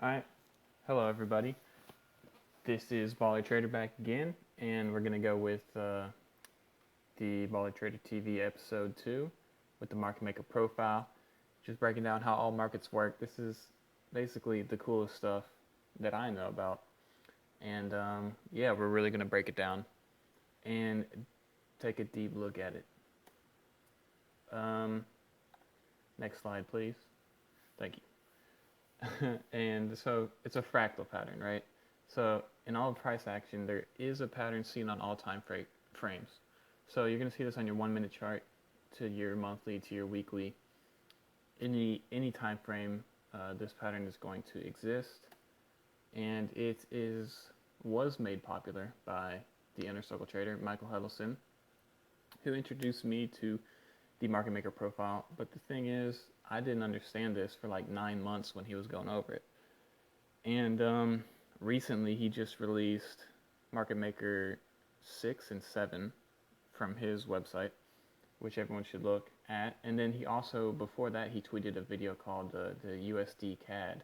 Alright, hello everybody. This is Baller Trader back again, and we're going to go with the Baller Trader TV episode 2 with the market maker profile. Just breaking down how all markets work. This is basically the coolest stuff that I know about. And yeah, we're really going to break it down and take a deep look at it. Next slide, please. Thank you. And so it's a fractal pattern, right? So in all price action, there is a pattern seen on all time frames. So you're going to see this on your 1 minute chart, to your monthly, to your weekly. Any time frame, this pattern is going to exist, and it was made popular by the inner circle trader Michael Huddleston, who introduced me to the market maker profile. But the thing is, I didn't understand this for like 9 months when he was going over it. And recently he just released market maker 6 and 7 from his website, which everyone should look at. And then he also, before that, he tweeted a video called the USD CAD.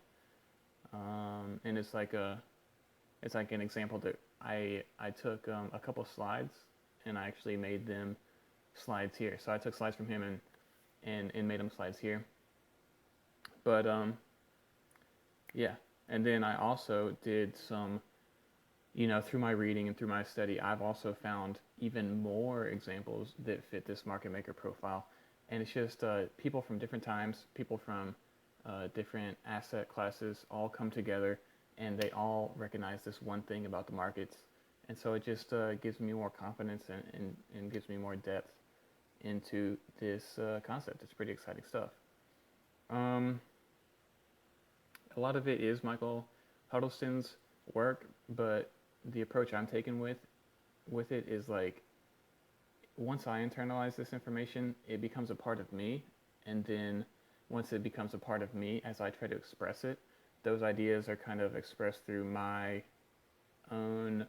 And it's like an example that I took a couple slides and I actually made them slides here. So I took slides from him and made them slides here. But yeah, and then I also did some, through my reading and through my study, I've also found even more examples that fit this market maker profile. And it's just people from different times, people from different asset classes all come together, and they all recognize this one thing about the markets. And so it just gives me more confidence and gives me more depth into this concept. It's pretty exciting stuff. A lot of it is Michael Huddleston's work, but the approach I'm taking with it is like, once I internalize this information, it becomes a part of me, and then once it becomes a part of me, as I try to express it, those ideas are kind of expressed through my own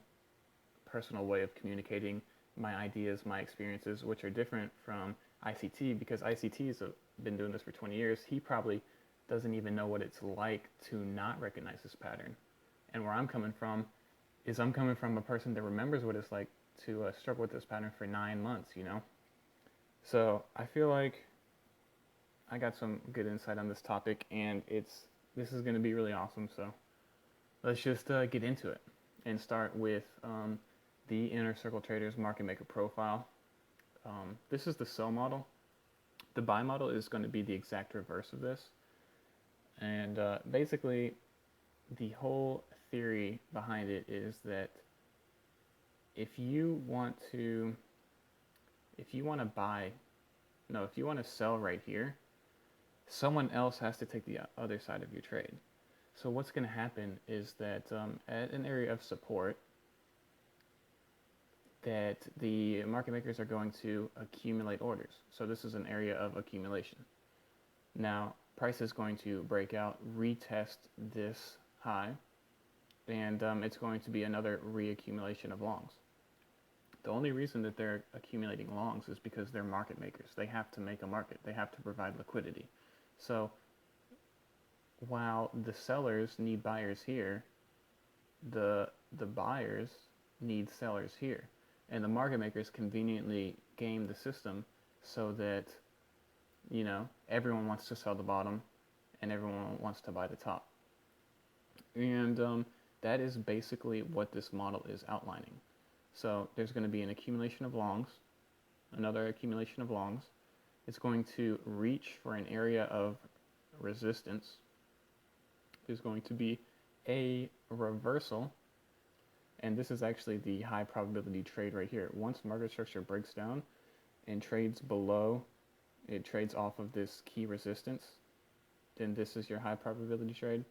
personal way of communicating my ideas, my experiences, which are different from ICT, because ICT's been doing this for 20 years. He probably doesn't even know what it's like to not recognize this pattern. And where I'm coming from is I'm coming from a person that remembers what it's like to struggle with this pattern for 9 months, So I feel like I got some good insight on this topic, and this is going to be really awesome. So let's just get into it and start with the inner circle trader's market maker profile. This is the sell model. The buy model is going to be the exact reverse of this. And basically, the whole theory behind it is that if you want to sell right here, someone else has to take the other side of your trade. So what's going to happen is that at an area of support, that the market makers are going to accumulate orders. So this is an area of accumulation. Now, price is going to break out, retest this high, and it's going to be another reaccumulation of longs. The only reason that they're accumulating longs is because they're market makers. They have to make a market. They have to provide liquidity. So while the sellers need buyers here, the buyers need sellers here. And the market makers conveniently game the system so that, everyone wants to sell the bottom and everyone wants to buy the top. And that is basically what this model is outlining. So there's going to be an accumulation of longs, another accumulation of longs. It's going to reach for an area of resistance. There's going to be a reversal, and this is actually the high probability trade right here. Once market structure breaks down and trades below, it trades off of this key resistance, then this is your high probability trade.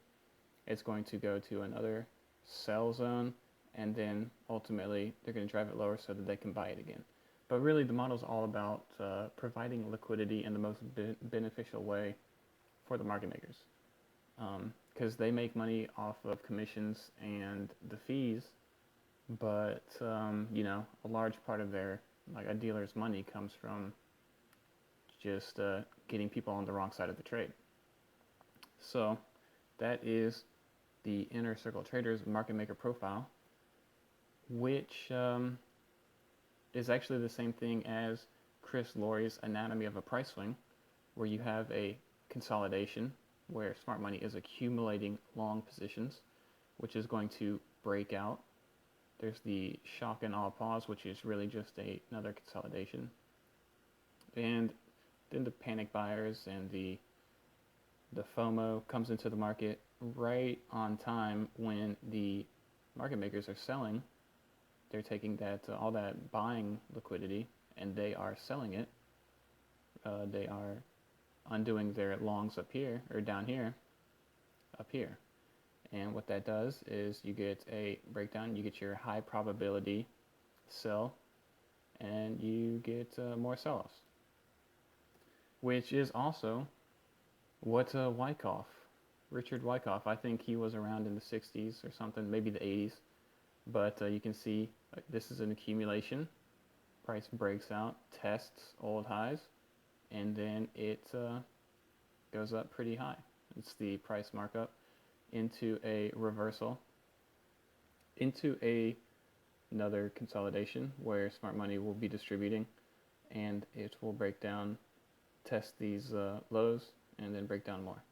It's going to go to another sell zone, and then ultimately they're going to drive it lower so that they can buy it again. But really, the model is all about providing liquidity in the most beneficial way for the market makers, because they make money off of commissions and the fees, but a large part of their, like a dealer's money, comes from just getting people on the wrong side of the trade. So that is the Inner Circle Traders Market Maker Profile, which is actually the same thing as Chris Laurie's Anatomy of a Price Swing, where you have a consolidation where smart money is accumulating long positions, which is going to break out. There's the shock and awe pause, which is really just another consolidation. And then the panic buyers and the FOMO comes into the market right on time when the market makers are selling. They're taking that all that buying liquidity and they are selling it. They are undoing their longs up here or down here, up here. And what that does is you get a breakdown, you get your high probability sell, and you get more sell-offs, which is also what Richard Wyckoff, I think he was around in the 60s or something, maybe the 80s, but you can see this is an accumulation. Price breaks out, tests old highs, and then it goes up pretty high. It's the price markup into a reversal, into another consolidation where smart money will be distributing, and it will break down, test these lows, and then break down more.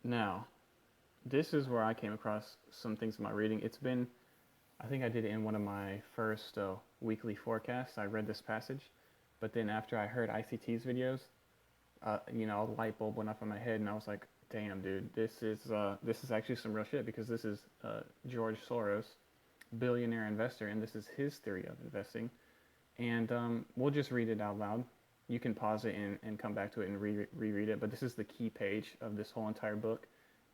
Now, this is where I came across some things in my reading. It's been, I think I did it in one of my first weekly forecasts. I read this passage, but then after I heard ICT's videos, a light bulb went off in my head, and I was like, damn, dude, this is actually some real shit, because this is George Soros, billionaire investor, and this is his theory of investing. And we'll just read it out loud. You can pause it and come back to it and reread it, but this is the key page of this whole entire book,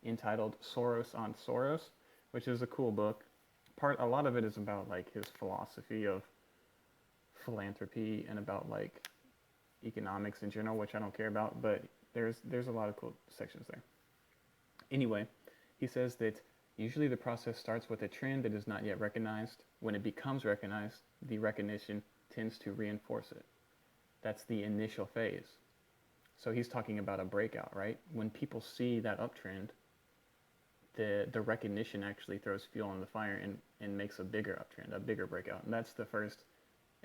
entitled Soros on Soros, which is a cool book. A lot of it is about like his philosophy of philanthropy and about like economics in general, which I don't care about, but there's a lot of cool sections there. Anyway, he says that usually the process starts with a trend that is not yet recognized. When it becomes recognized, the recognition tends to reinforce it. That's the initial phase. So he's talking about a breakout, right? When people see that uptrend, the recognition actually throws fuel on the fire and makes a bigger uptrend, a bigger breakout. And that's the first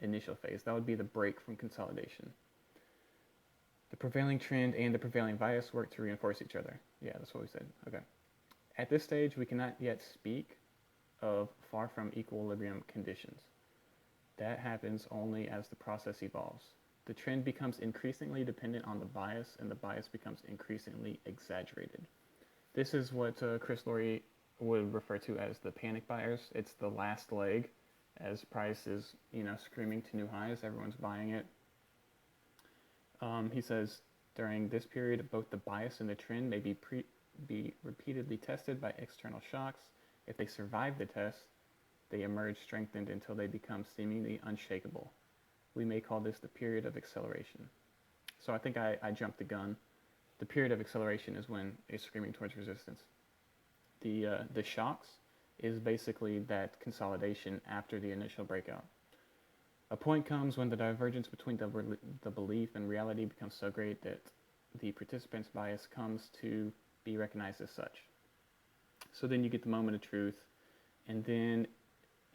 initial phase. That would be the break from consolidation. The prevailing trend and the prevailing bias work to reinforce each other. Yeah, that's what we said. Okay. At this stage, we cannot yet speak of far from equilibrium conditions. That happens only as the process evolves. The trend becomes increasingly dependent on the bias, and the bias becomes increasingly exaggerated. This is what Chris Laurie would refer to as the panic buyers. It's the last leg as price is, screaming to new highs. Everyone's buying it. He says, during this period, both the bias and the trend may be repeatedly tested by external shocks. If they survive the test, they emerge strengthened until they become seemingly unshakable. We may call this the period of acceleration. So I think I jumped the gun. The period of acceleration is when it's screaming towards resistance. The shocks is basically that consolidation after the initial breakout. A point comes when the divergence between the belief and reality becomes so great that the participant's bias comes to be recognized as such. So then you get the moment of truth, and then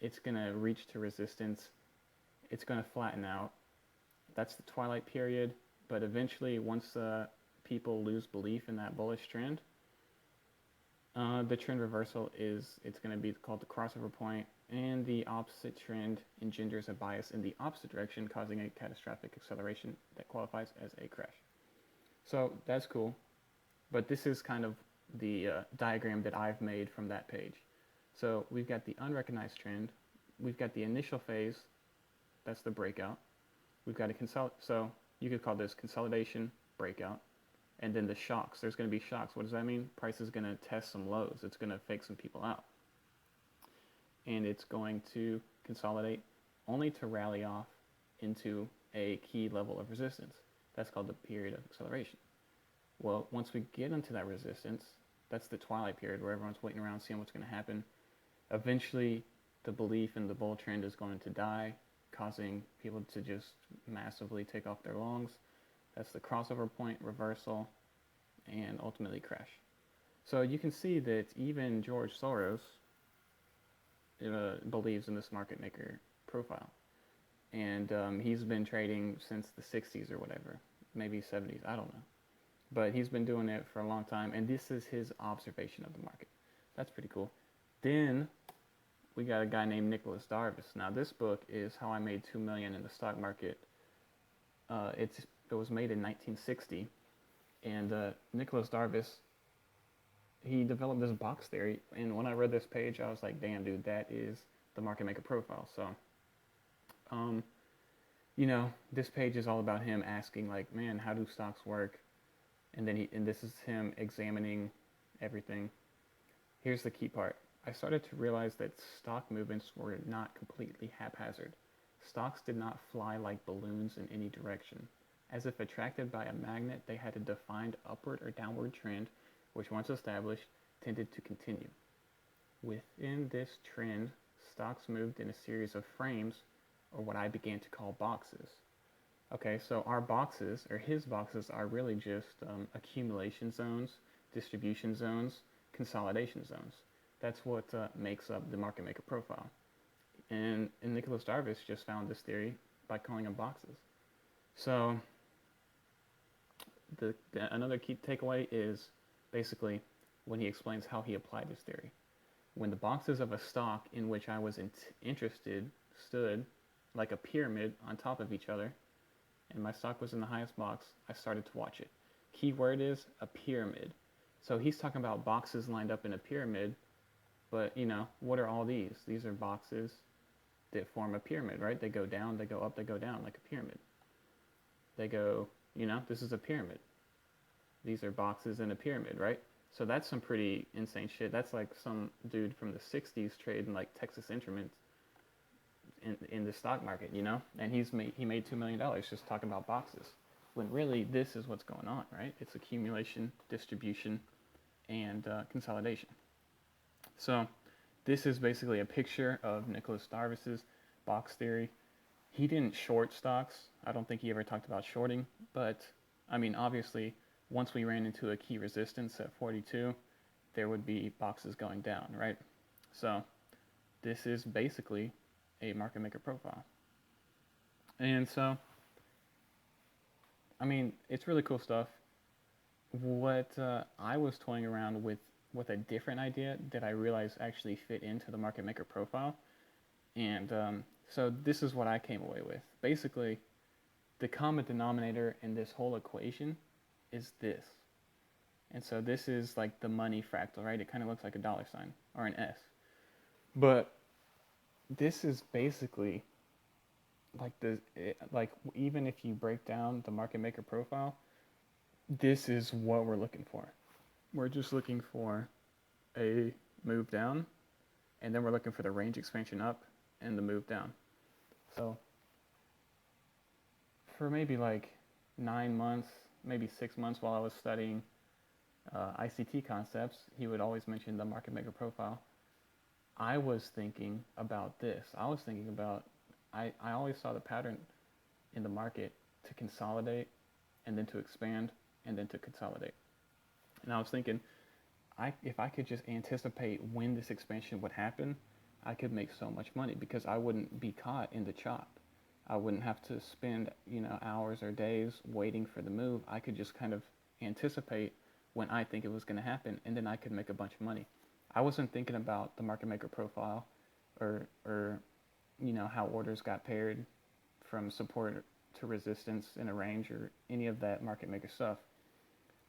it's going to reach to resistance. It's going to flatten out. That's the twilight period, but eventually once people lose belief in that bullish trend, the trend reversal it's going to be called the crossover point, and the opposite trend engenders a bias in the opposite direction, causing a catastrophic acceleration that qualifies as a crash. So that's cool, but this is kind of the diagram that I've made from that page. So we've got the unrecognized trend, we've got the initial phase, that's the breakout. We've got so you could call this consolidation, breakout, and then the shocks. There's going to be shocks. What does that mean? Price is going to test some lows. It's going to fake some people out. And it's going to consolidate only to rally off into a key level of resistance. That's called the period of acceleration. Well, once we get into that resistance, that's the twilight period where everyone's waiting around seeing what's going to happen. Eventually, the belief in the bull trend is going to die, causing people to just massively take off their longs. That's the crossover point, reversal, and ultimately crash. So you can see that even George Soros believes in this market maker profile. And he's been trading since the 60s or whatever, maybe 70s, I don't know. But he's been doing it for a long time, and this is his observation of the market. That's pretty cool. Then we got a guy named Nicholas Darvis. Now this book is How I Made $2 Million in the Stock Market. It was made in 1960, and Nicholas Darvis, he developed this box theory, and when I read this page, I was like, damn, dude, that is the market maker profile. So, this page is all about him asking, like, man, how do stocks work? And this is him examining everything. Here's the key part. I started to realize that stock movements were not completely haphazard. Stocks did not fly like balloons in any direction. As if attracted by a magnet, they had a defined upward or downward trend, which once established, tended to continue. Within this trend, stocks moved in a series of frames, or what I began to call boxes. Okay, so our boxes, or his boxes, are really just accumulation zones, distribution zones, consolidation zones. That's what makes up the market maker profile. And Nicholas Darvis just found this theory by calling them boxes. So another key takeaway is basically when he explains how he applied this theory. When the boxes of a stock in which I was interested stood like a pyramid on top of each other, and my stock was in the highest box, I started to watch it. Key word is a pyramid. So he's talking about boxes lined up in a pyramid, but what are all these? These are boxes that form a pyramid, right? They go down, they go up, they go down like a pyramid. They go, this is a pyramid. These are boxes in a pyramid, right? So that's some pretty insane shit. That's like some dude from the 60s trading like Texas Instruments in the stock market, and he made $2 million just talking about boxes, when really this is what's going on, right? It's accumulation, distribution, and consolidation. So this is basically a picture of Nicholas Darvis's box theory. He didn't short stocks. I don't think he ever talked about shorting, but obviously once we ran into a key resistance at 42, there would be boxes going down, right? So this is basically a market maker profile. And so, it's really cool stuff. What I was toying around with a different idea that I realized actually fit into the market maker profile. And so this is what I came away with. Basically, the common denominator in this whole equation is this. And so this is like the money fractal, right? It kind of looks like a dollar sign or an S. But this is basically like even if you break down the market maker profile, this is what we're looking for. We're just looking for a move down, and then we're looking for the range expansion up and the move down. So for maybe like 9 months, maybe 6 months while I was studying ICT concepts, he would always mention the market maker profile. I was thinking about this. I was thinking about, I always saw the pattern in the market to consolidate and then to expand and then to consolidate. And I was thinking, if I could just anticipate when this expansion would happen, I could make so much money because I wouldn't be caught in the chop. I wouldn't have to spend, hours or days waiting for the move. I could just kind of anticipate when I think it was going to happen, and then I could make a bunch of money. I wasn't thinking about the market maker profile or how orders got paired from support to resistance in a range or any of that market maker stuff.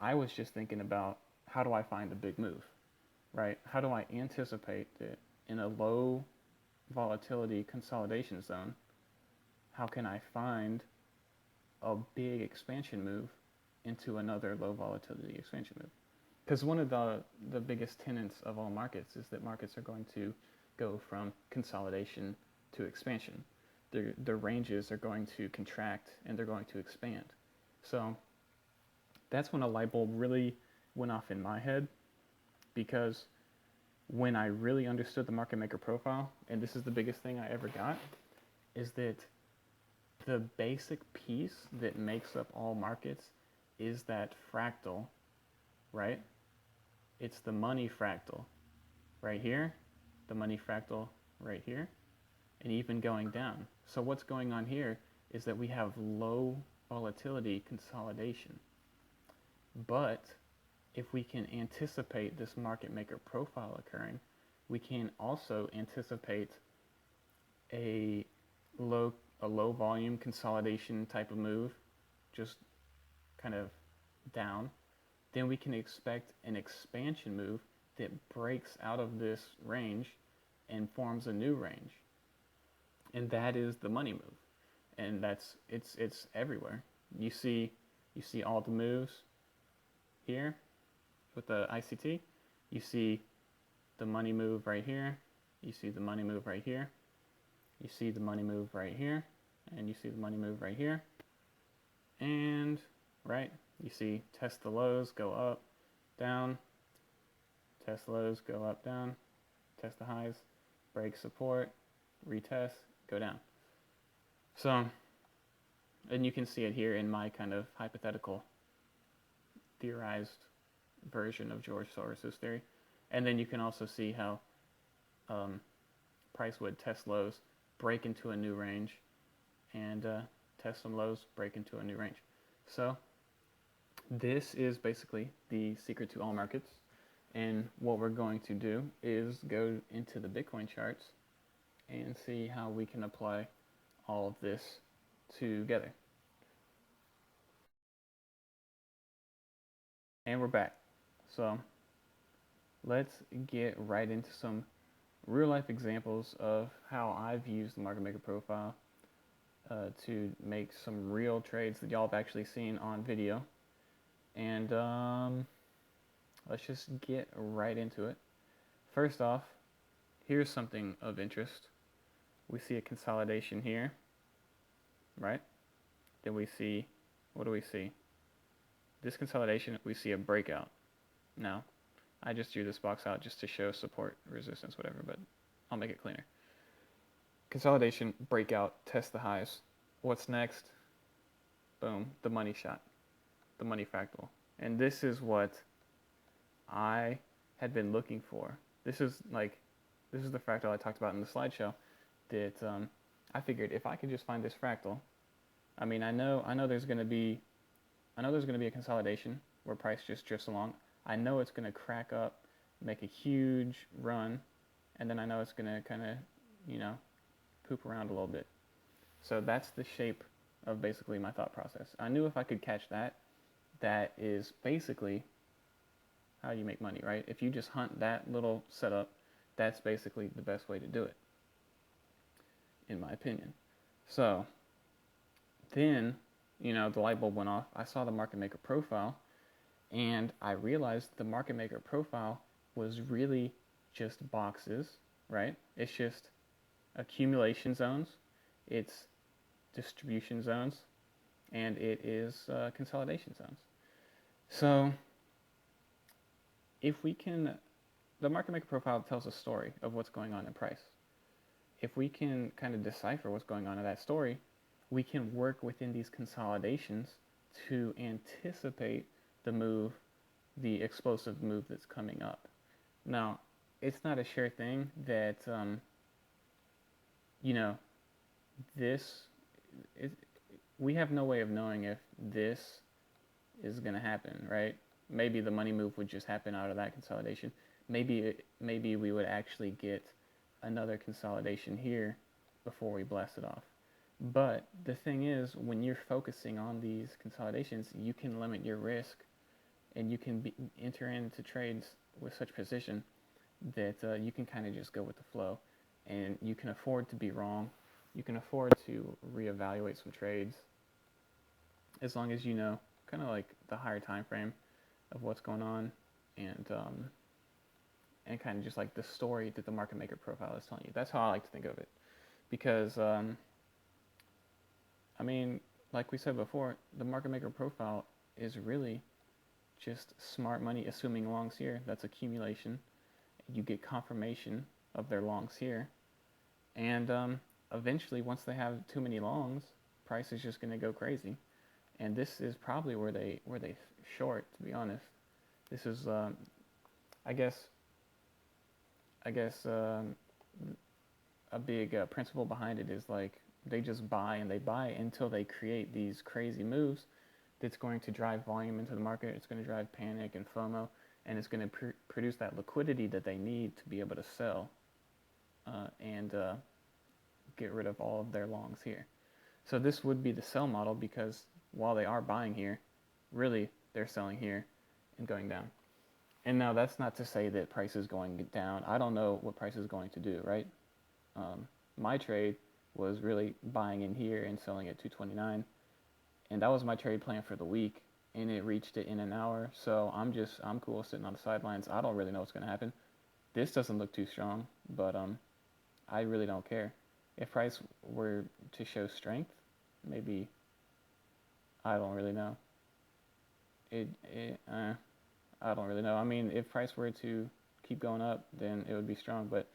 I was just thinking about, how do I find the big move, right? How do I anticipate that in a low volatility consolidation zone, how can I find a big expansion move into another low volatility expansion move? Because one of the biggest tenets of all markets is that markets are going to go from consolidation to expansion. Their ranges are going to contract and they're going to expand. So that's when a light bulb really went off in my head, because when I really understood the market maker profile, and this is the biggest thing I ever got, is that the basic piece that makes up all markets is that fractal right? It's the money fractal right here, the money fractal right here, and even going down. So what's going on here is that we have low volatility consolidation. But if we can anticipate this market maker profile occurring, we can also anticipate a low volume consolidation type of move, just kind of down. Then we can expect an expansion move that breaks out of this range and forms a new range. And that is the money move. And it's everywhere. You see all the moves here with the ICT. You see the money move right here. You see the money move right here. You see the money move right here. And you see the money move right here. And right, you see test the lows, go up, down, test the lows, go up, down, test the highs, break support, retest, go down. So, and you can see it here in my kind of hypothetical theorized version of George Soros' theory. And then you can also see how price would test lows, break into a new range, and test some lows, break into a new range. So this is basically the secret to all markets. And what we're going to do is go into the Bitcoin charts and see how we can apply all of this together. And we're back. So let's get right into some real life examples of how I've used the market maker profile to make some real trades that y'all have actually seen on video. And let's just get right into it. First off, here's something of interest. We see a consolidation here, right? Then we see, what do we see? This consolidation, we see a breakout. Now, I just drew this box out just to show support, resistance, whatever, but I'll make it cleaner. Consolidation, breakout, test the highs. What's next? Boom, the money shot, the money fractal. And this is what I had been looking for. This is the fractal I talked about in the slideshow that I figured if I could just find this fractal, I mean, I know there's going to be a consolidation where price just drifts along. I know it's going to crack up, make a huge run, and then I know it's going to kind of, poop around a little bit. So that's the shape of basically my thought process. I knew if I could catch that, that is basically how you make money, right? If you just hunt that little setup, that's basically the best way to do it, in my opinion. So then, the light bulb went off. I saw the market maker profile, and I realized the market maker profile was really just boxes, right? It's just accumulation zones, it's distribution zones, and it is consolidation zones. So if we can, the market maker profile tells a story of what's going on in price. If we can kind of decipher what's going on in that story, we can work within these consolidations to anticipate the move, the explosive move that's coming up. Now, it's not a sure thing that, we have no way of knowing if this is going to happen, right? Maybe the money move would just happen out of that consolidation. Maybe we would actually get another consolidation here before we blast it off. But the thing is, when you're focusing on these consolidations, you can limit your risk, and you can enter into trades with such precision that you can kind of just go with the flow, and you can afford to be wrong. You can afford to reevaluate some trades as long as you know kind of like the higher time frame of what's going on, and kind of just like the story that the market maker profile is telling you. That's how I like to think of it, because like we said before, the market maker profile is really just smart money assuming longs here. That's accumulation. You get confirmation of their longs here, and eventually, once they have too many longs, price is just going to go crazy. And this is probably where they short, to be honest. This is, I guess, I guess a big principle behind it is like they just buy and they buy until they create these crazy moves that's going to drive volume into the market. It's going to drive panic and FOMO, and it's going to produce that liquidity that they need to be able to sell and get rid of all of their longs here. So this would be the sell model, because while they are buying here, really they're selling here and going down. And now that's not to say that price is going down. I don't know what price is going to do, right? My trade was really buying in here and selling at 229, and that was my trade plan for the week, and it reached it in an hour. So I'm cool sitting on the sidelines. I don't really know what's going to happen. This doesn't look too strong, but I really don't care. If price were to show strength, maybe, I don't really know. I don't really know. I mean, if price were to keep going up, then it would be strong. But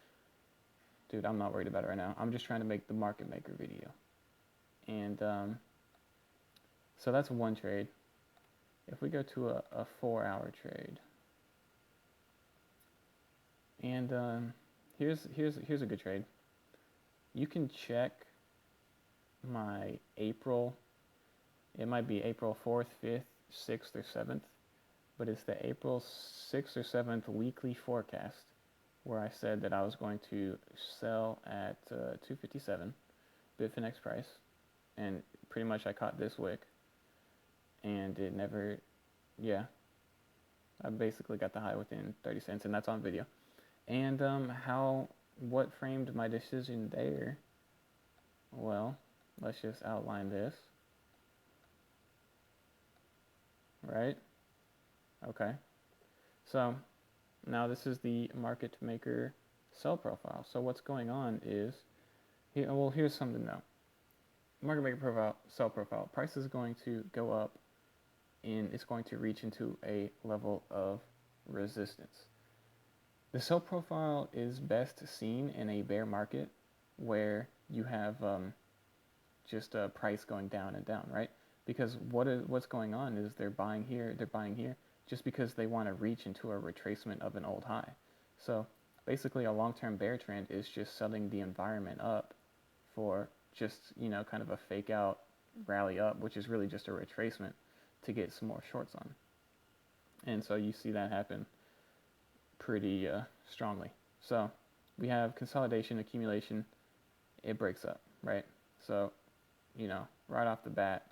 dude, I'm not worried about it right now. I'm just trying to make the market maker video. And so that's one trade. If we go to a 4-hour trade, and here's a good trade. You can check my April. It might be April 4th, 5th, 6th, or 7th, but it's the April 6th or 7th weekly forecast, where I said that I was going to sell at 257 Bitfinex price, and pretty much I caught this wick, and it never, yeah, I basically got the high within 30 cents, and that's on video. And what framed my decision there? Well, let's just outline this, right? Okay, so now this is the market maker sell profile. So what's going on is, well, here's something to know. Market maker profile, sell profile. Price is going to go up, and it's going to reach into a level of resistance. The sell profile is best seen in a bear market where you have just a price going down and down, right? Because what's going on is they're buying here, just because they want to reach into a retracement of an old high. So basically a long-term bear trend is just selling the environment up for just, kind of a fake out rally up, which is really just a retracement to get some more shorts on. And so you see that happen pretty strongly. So we have consolidation, accumulation, it breaks up, right? So, right off the bat,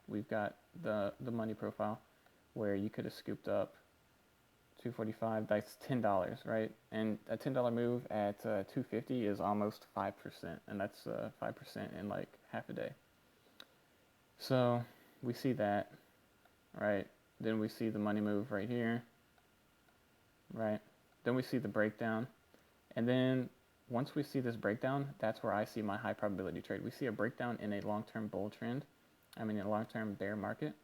we've got the money profile where you could have scooped up 245, that's $10, right? And a $10 move at 250 is almost 5%, and that's 5% in like half a day. So we see that, right? Then we see the money move right here, right? Then we see the breakdown, and then once we see this breakdown, that's where I see my high probability trade. We see a breakdown in a long-term bull trend, a long-term bear market,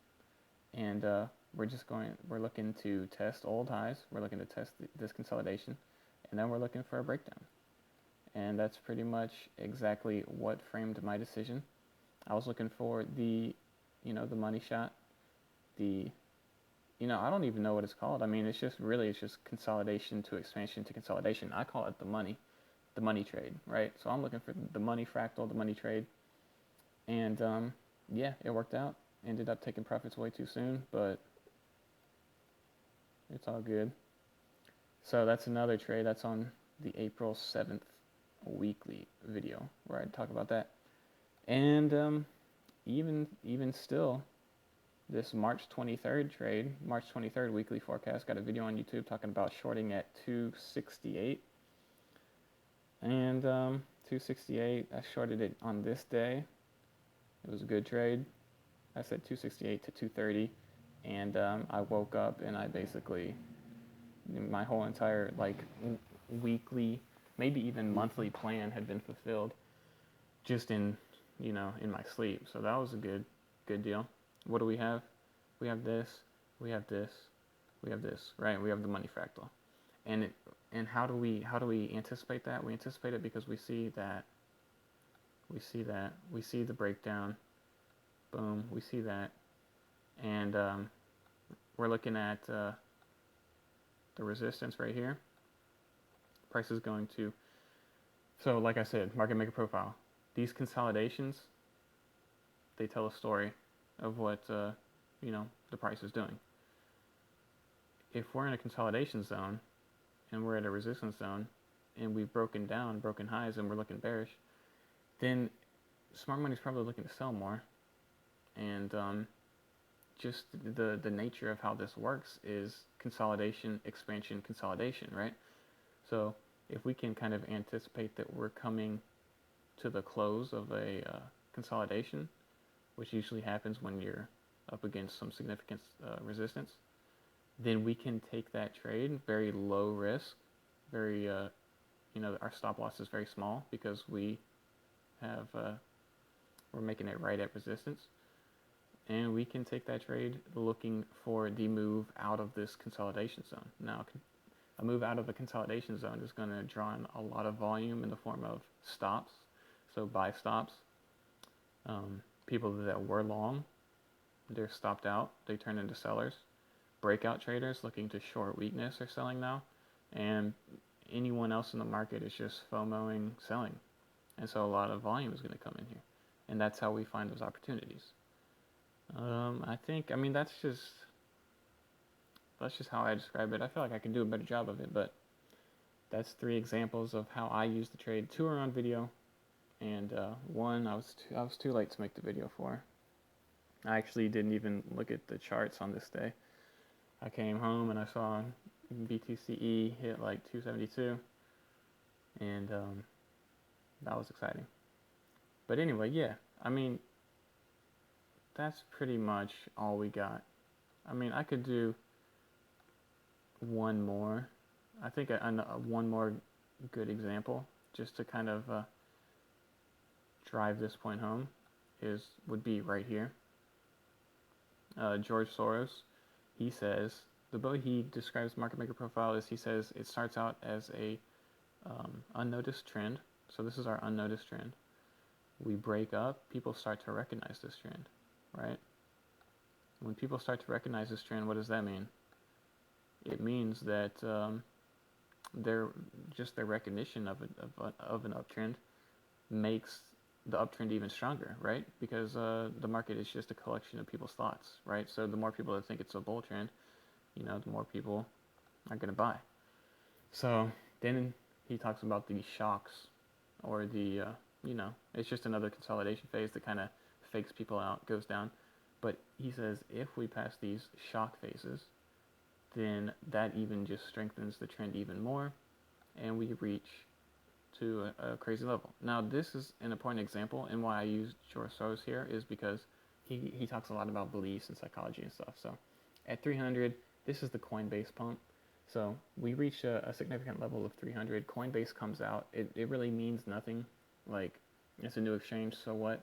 and we're looking to test old highs, we're looking to test this consolidation, and then we're looking for a breakdown. And that's pretty much exactly what framed my decision. I was looking for the money shot, I don't even know what it's called. It's just consolidation to expansion to consolidation. I call it the money trade, right? So I'm looking for the money fractal, the money trade. And yeah, it worked out. Ended up taking profits way too soon, but it's all good. So that's another trade. That's on the April 7th weekly video where I talk about that. And even still, this March 23rd trade, March 23rd weekly forecast, got a video on YouTube talking about shorting at 268. And 268, I shorted it on this day. It was a good trade. I said 268 to 230, and I woke up and I basically, my whole entire weekly, maybe even monthly plan had been fulfilled just in my sleep. So that was a good deal. What do we have? We have this, we have this, we have this, right? We have the money fractal. And how do we anticipate that? We anticipate it because we see the breakdown. Boom, we see that. And we're looking at the resistance right here, price is going to, so like I said, market maker profile. These consolidations, they tell a story of what, the price is doing. If we're in a consolidation zone and we're at a resistance zone and we've broken highs and we're looking bearish, then smart money's probably looking to sell more. And just the nature of how this works is consolidation, expansion, consolidation, right? So if we can kind of anticipate that we're coming to the close of a consolidation, which usually happens when you're up against some significant resistance, then we can take that trade very low risk, very, our stop loss is very small because we're making it right at resistance. And we can take that trade looking for the move out of this consolidation zone. Now, a move out of the consolidation zone is going to draw in a lot of volume in the form of stops. So buy stops. People that were long, they're stopped out. They turn into sellers. Breakout traders looking to short weakness are selling now. And anyone else in the market is just FOMOing selling. And so a lot of volume is going to come in here. And that's how we find those opportunities. That's just how I describe it. I feel like I can do a better job of it, but that's 3 examples of how I use the trade. 2 are on video, and 1 I was too late to make the video for. I actually didn't even look at the charts on this day. I came home and I saw BTCE hit like 272, and that was exciting. But anyway, yeah, that's pretty much all we got. I could do one more. I think one more good example, just to kind of drive this point home, would be right here. George Soros, he says, the way he describes market maker profile is, he says it starts out as a unnoticed trend. So this is our unnoticed trend. We break up, people start to recognize this trend, right? When people start to recognize this trend, what does that mean? It means that their recognition of an uptrend makes the uptrend even stronger, right? Because the market is just a collection of people's thoughts, right? So the more people that think it's a bull trend, the more people are going to buy. So then he talks about the shocks, or the it's just another consolidation phase that kind of fakes people out, goes down. But he says if we pass these shock phases, then that even just strengthens the trend even more, and we reach to a crazy level. Now, this is an important example, and why I use George Soros here is because he talks a lot about beliefs and psychology and stuff. So at 300, this is the Coinbase pump. So we reach a significant level of 300. Coinbase comes out. It really means nothing. Like, it's a new exchange, so what?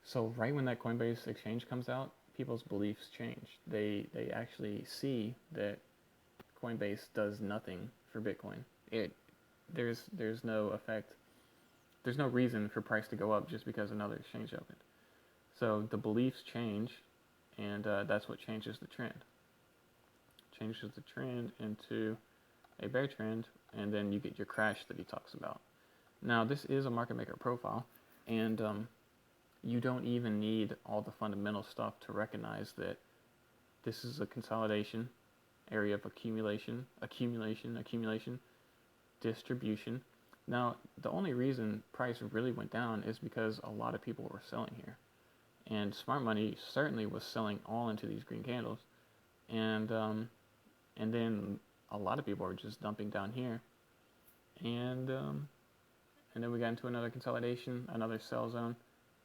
So right when that Coinbase exchange comes out, people's beliefs change. They actually see that Coinbase does nothing for Bitcoin. There's no effect. There's no reason for price to go up just because another exchange opened. So the beliefs change, and that's what changes the trend. Changes the trend into a bear trend, and then you get your crash that he talks about. Now, this is a market maker profile, and you don't even need all the fundamental stuff to recognize that this is a consolidation area of accumulation, distribution. Now, the only reason price really went down is because a lot of people were selling here. And smart money certainly was selling all into these green candles. And then a lot of people were just dumping down here. And then we got into another consolidation, another sell zone,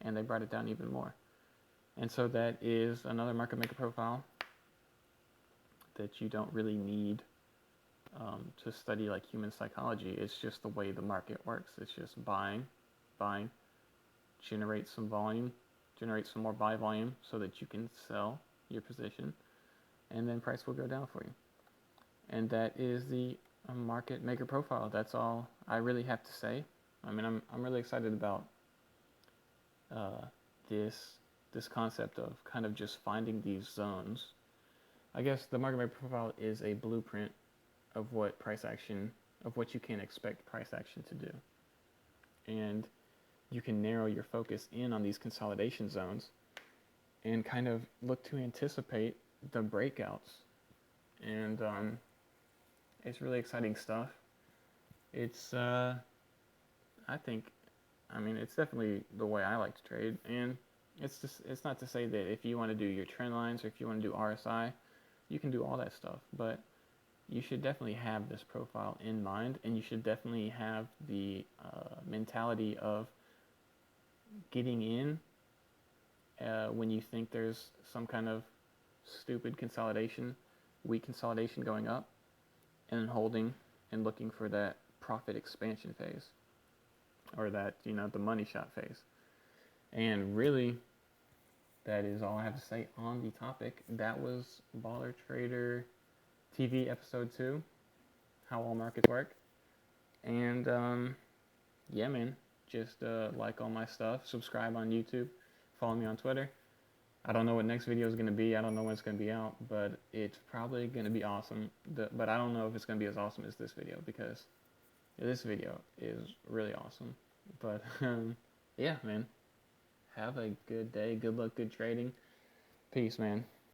and they brought it down even more. And so that is another market maker profile that you don't really need to study like human psychology. It's just the way the market works. It's just buying, generate some volume, generate some more buy volume so that you can sell your position, and then price will go down for you. And that is the market maker profile. That's all I really have to say. I'm really excited about this concept of kind of just finding these zones I guess the market maker profile is a blueprint of what you can expect price action to do. And you can narrow your focus in on these consolidation zones and kind of look to anticipate the breakouts. And it's really exciting stuff. It's, I think, it's definitely the way I like to trade. And it's not to say that if you want to do your trend lines or if you want to do RSI, you can do all that stuff. But you should definitely have this profile in mind, and you should definitely have the mentality of getting in when you think there's some kind of stupid consolidation, weak consolidation going up, and then holding and looking for that profit expansion phase, or that, the money shot phase. And really, that is all I have to say on the topic. That was Baller Trader TV episode 2, how all markets work. And yeah, man, just like all my stuff, subscribe on YouTube, follow me on Twitter. I don't know what next video is going to be. I don't know when it's going to be out, but it's probably going to be awesome. But I don't know if it's going to be as awesome as this video, because this video is really awesome. But yeah, man, have a good day. Good luck, good trading. Peace, man.